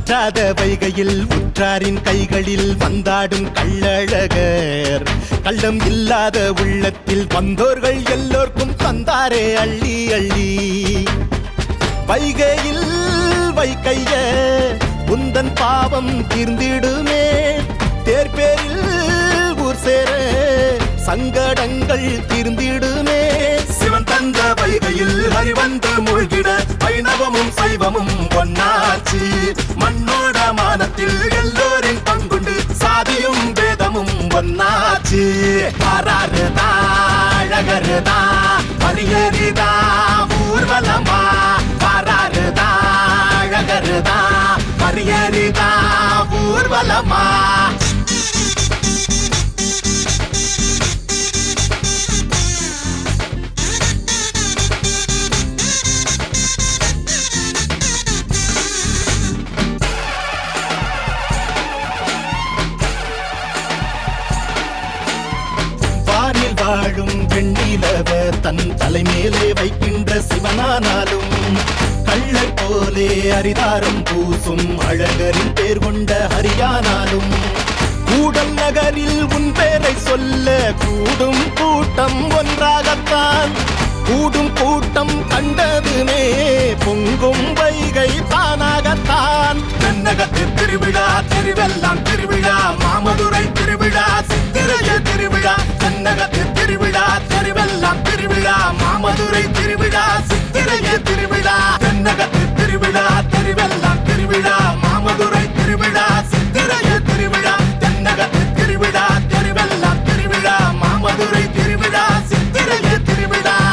வற்றாத வைகையில் உற்றாரின் கைகளில் வந்தாடும் கள்ளழகர். கள்ளம் இல்லாத உள்ளத்தில் வந்தோர்கள் எல்லோர்க்கும் தந்தாரே அள்ளி அள்ளி. வைகையில் வைக்கைய உந்தன் பாவம் தீர்ந்திடுமே. தேர்பேரில் ஊர் சேர சங்கடங்கள் தீர்ந்திடுமே. சிவன் தந்த வைகையில் அறிவந்து மூழ்கிட வைணவமும் சைவமும் ஒன்னாச்சு. மண்ணோட மானத்தில் எல்லோரின் பங்குண்டு சாதியும் வேதமும் ஒன்னாச்சு. பாராருதா அழகருதா பரியரிதா ஊர்வலமா. பாராருதா அழகருதா பரியரிதா ஊர்வலமா. வாழும் வெண்ணிலவ தன் தலைமேலே வைக்கின்ற சிவனானாலும் கள்ளை போலே அரிதாரம் பூசும் அழகரின் பேர் கொண்ட ஹரியானாலும் கூடல் நகரில் உன் பேரை சொல்ல கூடும் கூட்டம் ஒன்றாகத்தான். கூடும் கூட்டம் கண்டதுமே பொங்கும் வைகை தானாகத்தான். தென்னகத்து திருவிழா திருவெல்லாம் திருவிழா மாமதுரை திருவிழா சித்திரைய திருவிழா. தென்னகத்து திருவிழா திருவெல்லாம் திருவிழா மாமதுரை திருவிழா சித்திரைய திருவிழா.